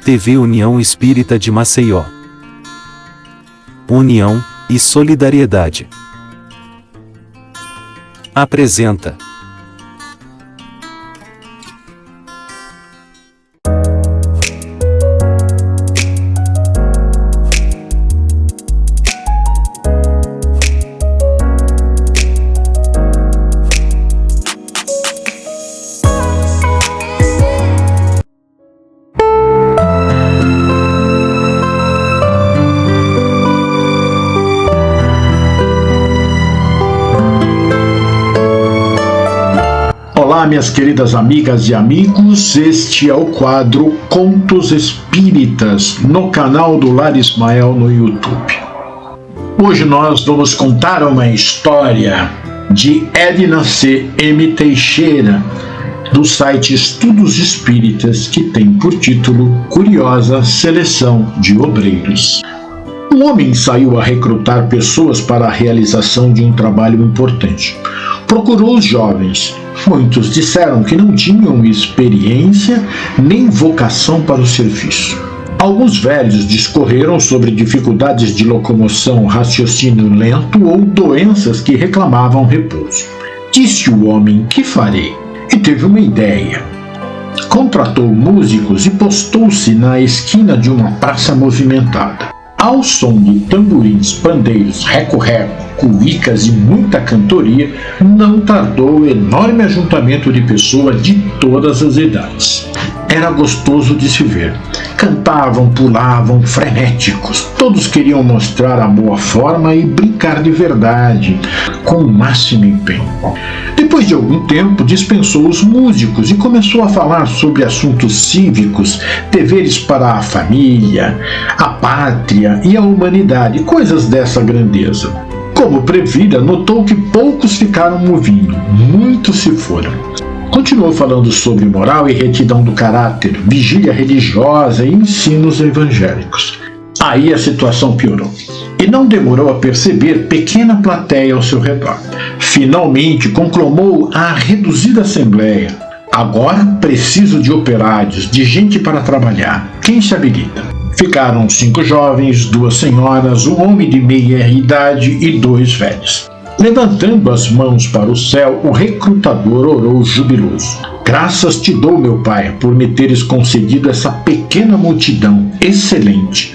TV União Espírita de Maceió. União e Solidariedade. Apresenta. Olá, minhas queridas amigas e amigos, este é o quadro Contos Espíritas, no canal do Lar Ismael no YouTube. Hoje nós vamos contar uma história de Edna C. M. Teixeira, do site Estudos Espíritas, que tem por título Curiosa Seleção de Obreiros. Um homem saiu a recrutar pessoas para a realização de um trabalho importante. Procurou os jovens. Muitos disseram que não tinham experiência nem vocação para o serviço. Alguns velhos discorreram sobre dificuldades de locomoção, raciocínio lento ou doenças que reclamavam repouso. Disse o homem: "Que farei?" E teve uma ideia. Contratou músicos e postou-se na esquina de uma praça movimentada. Ao som de tamborins, pandeiros, reco-reco, cuícas e muita cantoria, não tardou o enorme ajuntamento de pessoas de todas as idades. Era gostoso de se ver. Cantavam, pulavam, frenéticos. Todos queriam mostrar a boa forma e brincar de verdade, com o máximo empenho. Depois de algum tempo, dispensou os músicos e começou a falar sobre assuntos cívicos, deveres para a família, a pátria e a humanidade, coisas dessa grandeza. Como previra, notou que poucos ficaram ouvindo, muitos se foram. Continuou falando sobre moral e retidão do caráter, vigília religiosa e ensinos evangélicos. Aí a situação piorou. E não demorou a perceber pequena plateia ao seu redor. Finalmente conclamou a reduzida assembleia. Agora preciso de operários, de gente para trabalhar. Quem se habilita? Ficaram 5 jovens, 2 senhoras, um homem de meia idade e 2 velhos. Levantando as mãos para o céu, o recrutador orou jubiloso. Graças te dou, meu Pai, por me teres concedido essa pequena multidão excelente.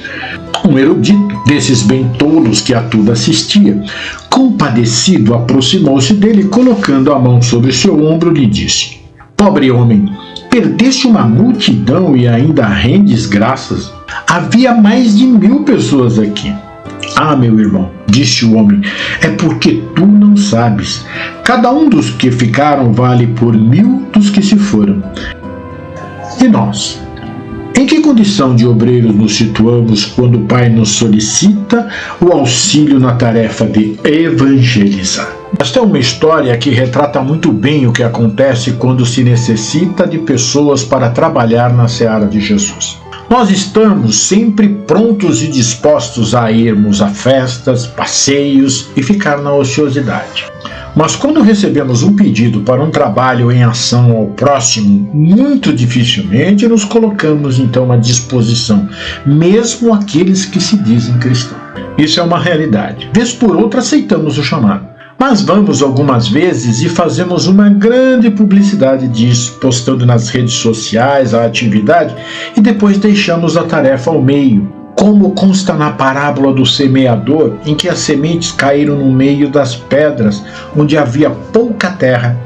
Um erudito, desses bem tolos que a tudo assistia, compadecido, aproximou-se dele, colocando a mão sobre seu ombro, lhe disse: "Pobre homem, perdeste uma multidão e ainda rendes graças? Havia mais de 1000 pessoas aqui." "Ah, meu irmão", disse o homem, "é porque tu não sabes. Cada um dos que ficaram vale por 1000 dos que se foram." E nós? Em que condição de obreiros nos situamos quando o Pai nos solicita o auxílio na tarefa de evangelizar? Esta é uma história que retrata muito bem o que acontece quando se necessita de pessoas para trabalhar na seara de Jesus. Nós estamos sempre prontos e dispostos a irmos a festas, passeios e ficar na ociosidade. Mas quando recebemos um pedido para um trabalho em ação ao próximo, muito dificilmente nos colocamos então à disposição, mesmo aqueles que se dizem cristãos. Isso é uma realidade. Vez por outra aceitamos o chamado. Mas vamos algumas vezes e fazemos uma grande publicidade disso, postando nas redes sociais a atividade e depois deixamos a tarefa ao meio, como consta na parábola do semeador, em que as sementes caíram no meio das pedras, onde havia pouca terra.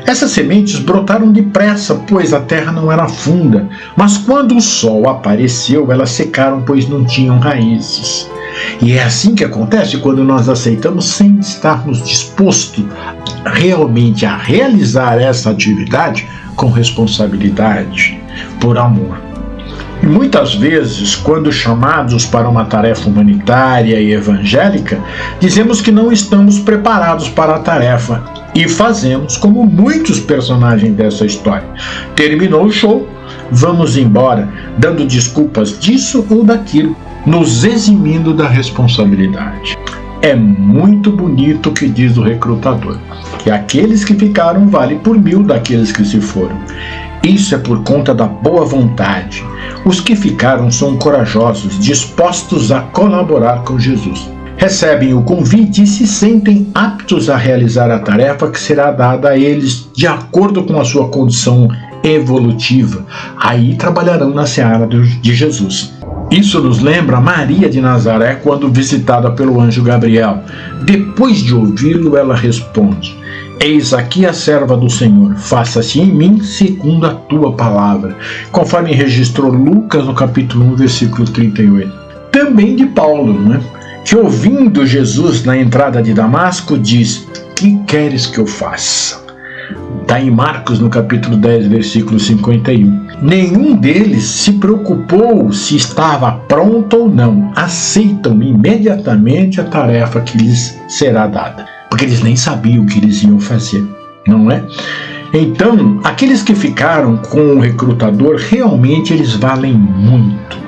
Essas sementes brotaram depressa, pois a terra não era funda, mas quando o sol apareceu, elas secaram, pois não tinham raízes. E é assim que acontece quando nós aceitamos sem estarmos dispostos realmente a realizar essa atividade com responsabilidade, por amor. E muitas vezes, quando chamados para uma tarefa humanitária e evangélica, dizemos que não estamos preparados para a tarefa e fazemos como muitos personagens dessa história. Terminou o show, vamos embora, dando desculpas disso ou daquilo, nos eximindo da responsabilidade. É muito bonito o que diz o recrutador, que aqueles que ficaram valem por 1000 daqueles que se foram. Isso é por conta da boa vontade, Os que ficaram são corajosos, dispostos a colaborar com Jesus. Recebem o convite e se sentem aptos a realizar a tarefa que será dada a eles de acordo com a sua condição evolutiva. Aí trabalharão na seara de Jesus. Isso nos lembra Maria de Nazaré quando visitada pelo anjo Gabriel. Depois de ouvi-lo, ela responde: Eis aqui a serva do Senhor, faça-se em mim segundo a tua palavra, conforme registrou Lucas no capítulo 1, versículo 38. Também de Paulo, não é? Que ouvindo Jesus na entrada de Damasco, diz: Que queres que eu faça? Está em Marcos no capítulo 10, versículo 51. Nenhum deles se preocupou se estava pronto ou não. Aceitam imediatamente a tarefa que lhes será dada, porque eles nem sabiam o que eles iam fazer, não é? Então, aqueles que ficaram com o recrutador, realmente eles valem muito.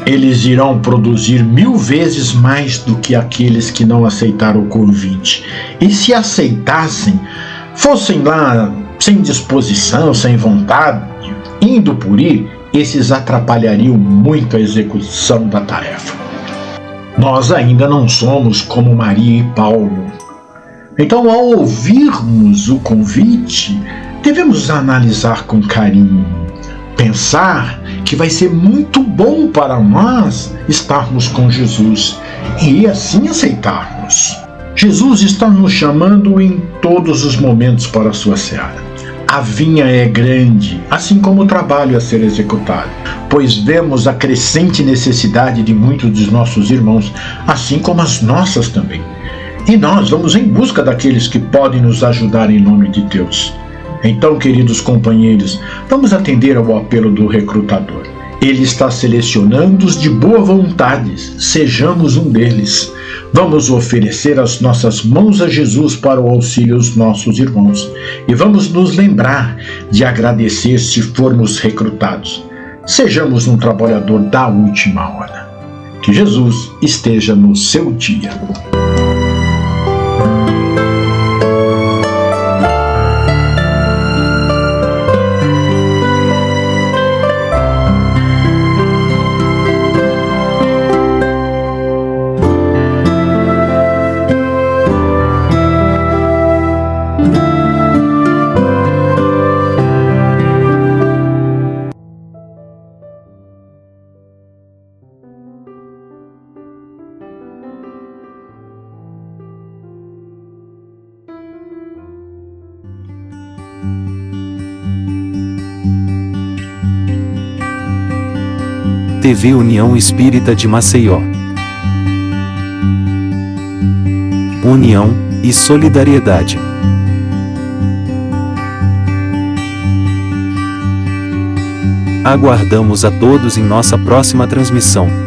Eles irão produzir 1000 vezes mais do que aqueles que não aceitaram o convite. E se aceitassem, fossem lá sem disposição, sem vontade, indo por ir, esses atrapalhariam muito a execução da tarefa. Nós ainda não somos como Maria e Paulo. Então, ao ouvirmos o convite, devemos analisar com carinho, pensar que vai ser muito bom para nós estarmos com Jesus e assim aceitarmos. Jesus está nos chamando em todos os momentos para a sua seara. A vinha é grande, assim como o trabalho a ser executado, pois vemos a crescente necessidade de muitos dos nossos irmãos, assim como as nossas também. E nós vamos em busca daqueles que podem nos ajudar em nome de Deus. Então, queridos companheiros, vamos atender ao apelo do recrutador. Ele está selecionando os de boa vontade, sejamos um deles. Vamos oferecer as nossas mãos a Jesus para o auxílio aos nossos irmãos. E vamos nos lembrar de agradecer se formos recrutados. Sejamos um trabalhador da última hora. Que Jesus esteja no seu dia. TV União Espírita de Maceió. União e solidariedade. Aguardamos a todos em nossa próxima transmissão.